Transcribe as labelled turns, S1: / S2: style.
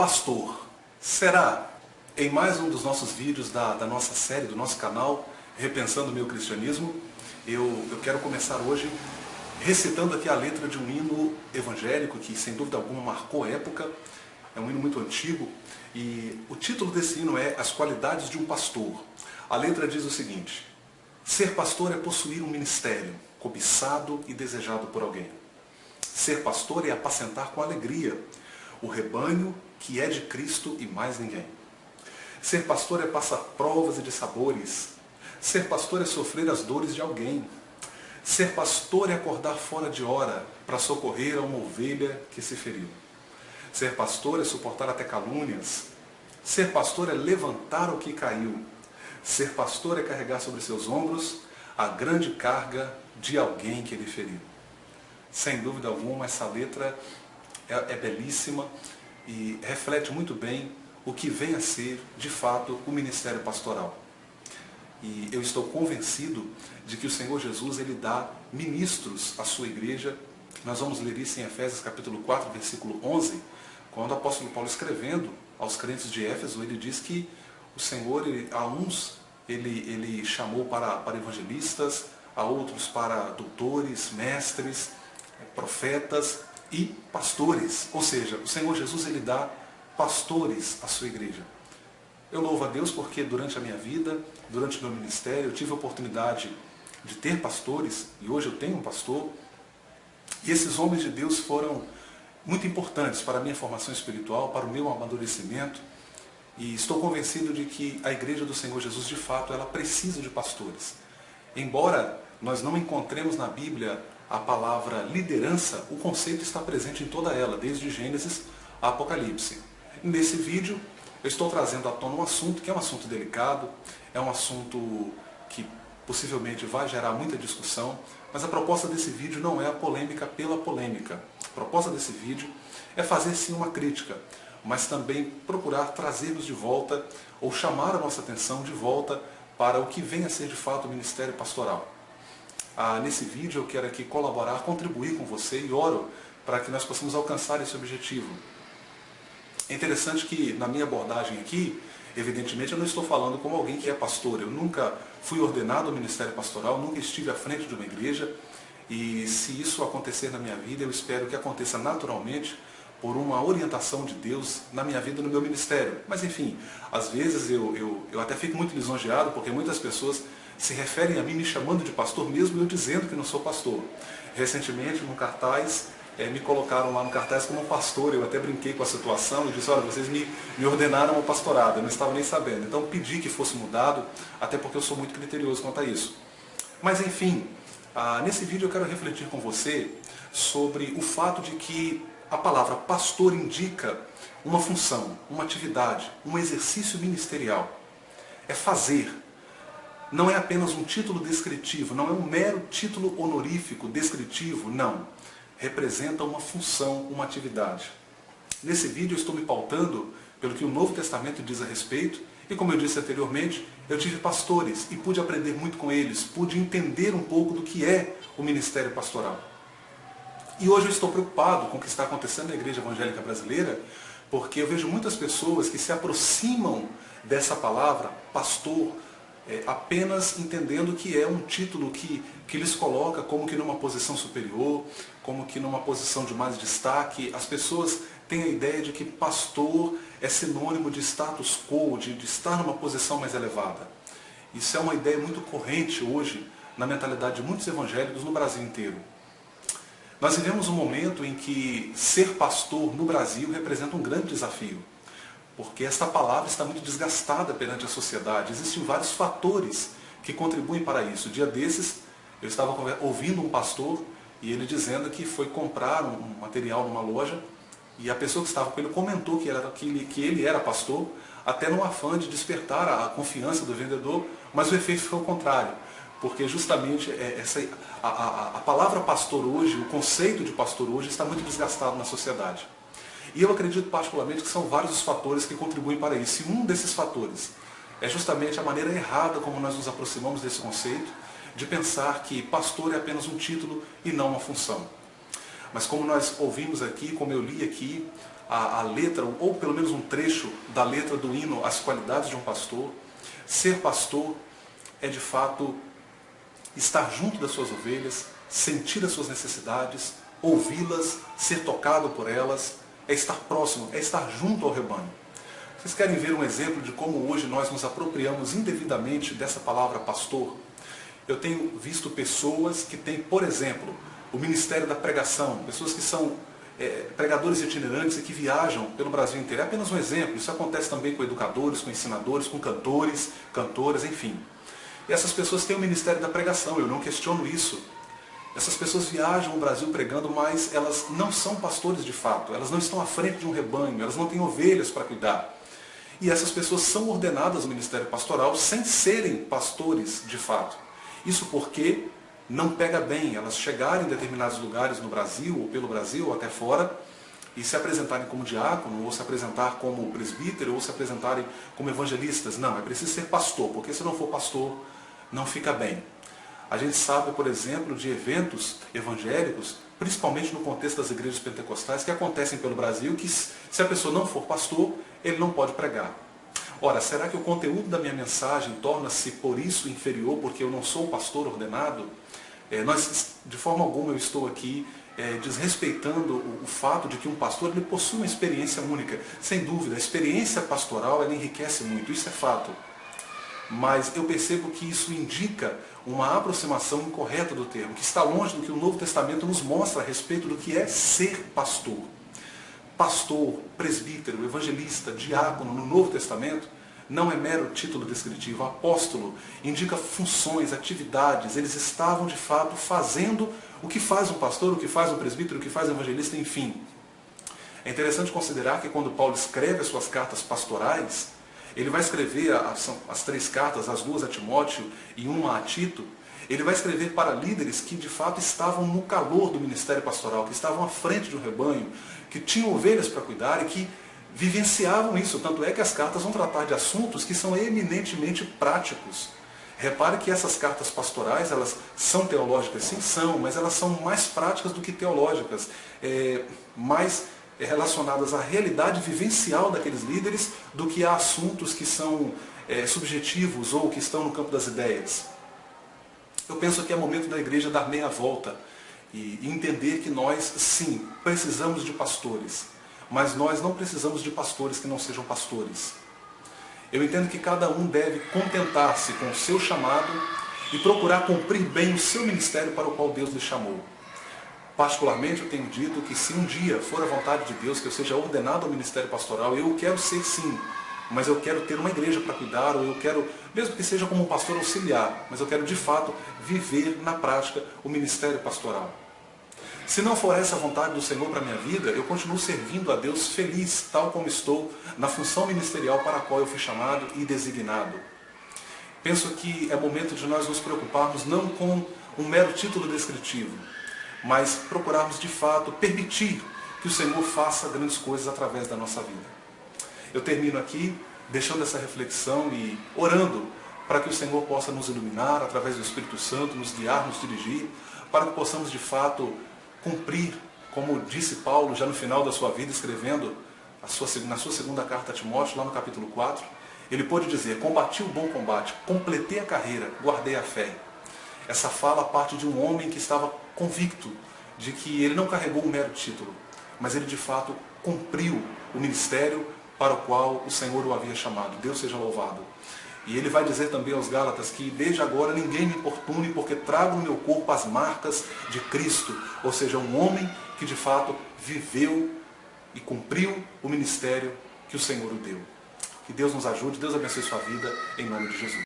S1: pastor. Será? Em mais um dos nossos vídeos da nossa série, do nosso canal, Repensando o Meu Cristianismo, eu quero começar hoje recitando aqui a letra de um hino evangélico que, sem dúvida alguma, marcou a época. É um hino muito antigo e o título desse hino é As Qualidades de um Pastor. A letra diz o seguinte: ser pastor é possuir um ministério, cobiçado e desejado por alguém. Ser pastor é apacentar com alegria o rebanho que é de Cristo e mais ninguém. Ser pastor é passar provas e dissabores. Ser pastor é sofrer as dores de alguém. Ser pastor é acordar fora de hora para socorrer a uma ovelha que se feriu. Ser pastor é suportar até calúnias. Ser pastor é levantar o que caiu. Ser pastor é carregar sobre seus ombros a grande carga de alguém que ele feriu. Sem dúvida alguma, essa letra é belíssima e reflete muito bem o que vem a ser, de fato, o ministério pastoral. E eu estou convencido de que o Senhor Jesus ele dá ministros à sua igreja. Nós vamos ler isso em Efésios capítulo 4, versículo 11, quando o apóstolo Paulo, escrevendo aos crentes de Éfeso, ele diz que o Senhor, a uns, ele chamou para evangelistas, a outros para doutores, mestres, profetas e pastores. Ou seja, o Senhor Jesus ele dá pastores à sua igreja. Eu louvo a Deus porque durante a minha vida, durante o meu ministério, eu tive a oportunidade de ter pastores, e hoje eu tenho um pastor, e esses homens de Deus foram muito importantes para a minha formação espiritual, para o meu amadurecimento, e estou convencido de que a igreja do Senhor Jesus, de fato, ela precisa de pastores. Embora nós não encontremos na Bíblia a palavra liderança, o conceito está presente em toda ela, desde Gênesis a Apocalipse. Nesse vídeo, eu estou trazendo à tona um assunto que é um assunto delicado, é um assunto que possivelmente vai gerar muita discussão, mas a proposta desse vídeo não é a polêmica pela polêmica. A proposta desse vídeo é fazer sim uma crítica, mas também procurar trazer-nos de volta, ou chamar a nossa atenção de volta para o que vem a ser de fato o ministério pastoral. Nesse vídeo eu quero aqui colaborar, contribuir com você e oro para que nós possamos alcançar esse objetivo. É interessante que na minha abordagem aqui, evidentemente eu não estou falando como alguém que é pastor. Eu nunca fui ordenado ao ministério pastoral, nunca estive à frente de uma igreja. E se isso acontecer na minha vida, eu espero que aconteça naturalmente por uma orientação de Deus na minha vida, no meu ministério. Mas enfim, às vezes eu até fico muito lisonjeado porque muitas pessoas se referem a mim me chamando de pastor, mesmo eu dizendo que não sou pastor. Recentemente, num cartaz, me colocaram lá no cartaz como pastor. Eu até brinquei com a situação e disse: olha, vocês me ordenaram ao pastorado, eu não estava nem sabendo. Então pedi que fosse mudado, até porque eu sou muito criterioso quanto a isso. Mas enfim, nesse vídeo eu quero refletir com você sobre o fato de que a palavra pastor indica uma função, uma atividade, um exercício ministerial. É fazer. Não é apenas um título descritivo, não é um mero título honorífico, descritivo, não. Representa uma função, uma atividade. Nesse vídeo eu estou me pautando pelo que o Novo Testamento diz a respeito, e como eu disse anteriormente, eu tive pastores e pude aprender muito com eles, pude entender um pouco do que é o ministério pastoral. E hoje eu estou preocupado com o que está acontecendo na igreja evangélica brasileira, porque eu vejo muitas pessoas que se aproximam dessa palavra, pastor, apenas entendendo que é um título que lhes coloca como que numa posição superior, como que numa posição de mais destaque. As pessoas têm a ideia de que pastor é sinônimo de status quo, de estar numa posição mais elevada. Isso é uma ideia muito corrente hoje na mentalidade de muitos evangélicos no Brasil inteiro. Nós vivemos um momento em que ser pastor no Brasil representa um grande desafio, porque esta palavra está muito desgastada perante a sociedade. Existem vários fatores que contribuem para isso. Dia desses, eu estava ouvindo um pastor e ele dizendo que foi comprar um material numa loja e a pessoa que estava com ele comentou que ele era pastor, até num afã de despertar a confiança do vendedor, mas o efeito foi o contrário, porque justamente a palavra pastor hoje, o conceito de pastor hoje está muito desgastado na sociedade. E eu acredito particularmente que são vários os fatores que contribuem para isso. E um desses fatores é justamente a maneira errada como nós nos aproximamos desse conceito, de pensar que pastor é apenas um título e não uma função. Mas como nós ouvimos aqui, como eu li aqui, a letra, ou pelo menos um trecho da letra do hino As Qualidades de um Pastor. Ser pastor é de fato estar junto das suas ovelhas, sentir as suas necessidades, ouvi-las, ser tocado por elas, é estar próximo, é estar junto ao rebanho. Vocês querem ver um exemplo de como hoje nós nos apropriamos indevidamente dessa palavra pastor? Eu tenho visto pessoas que têm, por exemplo, o ministério da pregação, pessoas que são pregadores itinerantes e que viajam pelo Brasil inteiro. É apenas um exemplo, isso acontece também com educadores, com ensinadores, com cantores, cantoras, enfim. E essas pessoas têm o ministério da pregação, eu não questiono isso. Essas pessoas viajam o Brasil pregando, mas elas não são pastores de fato, elas não estão à frente de um rebanho, elas não têm ovelhas para cuidar. E essas pessoas são ordenadas no ministério pastoral sem serem pastores de fato. Isso porque não pega bem elas chegarem em determinados lugares no Brasil, ou pelo Brasil, ou até fora, e se apresentarem como diácono, ou se apresentar como presbítero, ou se apresentarem como evangelistas. Não, é preciso ser pastor, porque se não for pastor, não fica bem. A gente sabe, por exemplo, de eventos evangélicos, principalmente no contexto das igrejas pentecostais, que acontecem pelo Brasil, que se a pessoa não for pastor, ele não pode pregar. Ora, será que o conteúdo da minha mensagem torna-se por isso inferior, porque eu não sou pastor ordenado? De forma alguma eu estou aqui desrespeitando o fato de que um pastor ele possui uma experiência única. Sem dúvida, a experiência pastoral ela enriquece muito, isso é fato. Mas eu percebo que isso indica uma aproximação incorreta do termo, que está longe do que o Novo Testamento nos mostra a respeito do que é ser pastor. Pastor, presbítero, evangelista, diácono no Novo Testamento não é mero título descritivo. Apóstolo indica funções, atividades. Eles estavam de fato fazendo o que faz um pastor, o que faz um presbítero, o que faz um evangelista, enfim. É interessante considerar que quando Paulo escreve as suas cartas pastorais, ele vai escrever as 3 cartas, as 2 a Timóteo e uma a Tito. Ele vai escrever para líderes que de fato estavam no calor do ministério pastoral, que estavam à frente de um rebanho, que tinham ovelhas para cuidar e que vivenciavam isso. Tanto é que as cartas vão tratar de assuntos que são eminentemente práticos. Repare que essas cartas pastorais, elas são teológicas? Sim, são, mas elas são mais práticas do que teológicas, mais relacionadas à realidade vivencial daqueles líderes do que a assuntos que são subjetivos ou que estão no campo das ideias. Eu penso que é momento da igreja dar meia volta e entender que nós, sim, precisamos de pastores, mas nós não precisamos de pastores que não sejam pastores. Eu entendo que cada um deve contentar-se com o seu chamado e procurar cumprir bem o seu ministério para o qual Deus lhe chamou. Particularmente, eu tenho dito que se um dia for a vontade de Deus que eu seja ordenado ao ministério pastoral, eu quero ser sim, mas eu quero ter uma igreja para cuidar, ou eu quero, mesmo que seja como um pastor auxiliar, mas eu quero de fato viver na prática o ministério pastoral. Se não for essa a vontade do Senhor para a minha vida, eu continuo servindo a Deus feliz, tal como estou na função ministerial para a qual eu fui chamado e designado. Penso que é momento de nós nos preocuparmos não com um mero título descritivo, mas procurarmos de fato permitir que o Senhor faça grandes coisas através da nossa vida. Eu termino aqui deixando essa reflexão e orando para que o Senhor possa nos iluminar através do Espírito Santo, nos guiar, nos dirigir, para que possamos de fato cumprir, como disse Paulo já no final da sua vida, escrevendo na sua segunda carta a Timóteo, lá no capítulo 4, ele pôde dizer: combati o bom combate, completei a carreira, guardei a fé. Essa fala parte de um homem que estava convicto de que ele não carregou um mero título, mas ele de fato cumpriu o ministério para o qual o Senhor o havia chamado. Deus seja louvado. E ele vai dizer também aos Gálatas que desde agora ninguém me importune, porque trago no meu corpo as marcas de Cristo. Ou seja, um homem que de fato viveu e cumpriu o ministério que o Senhor o deu. Que Deus nos ajude, Deus abençoe sua vida, em nome de Jesus.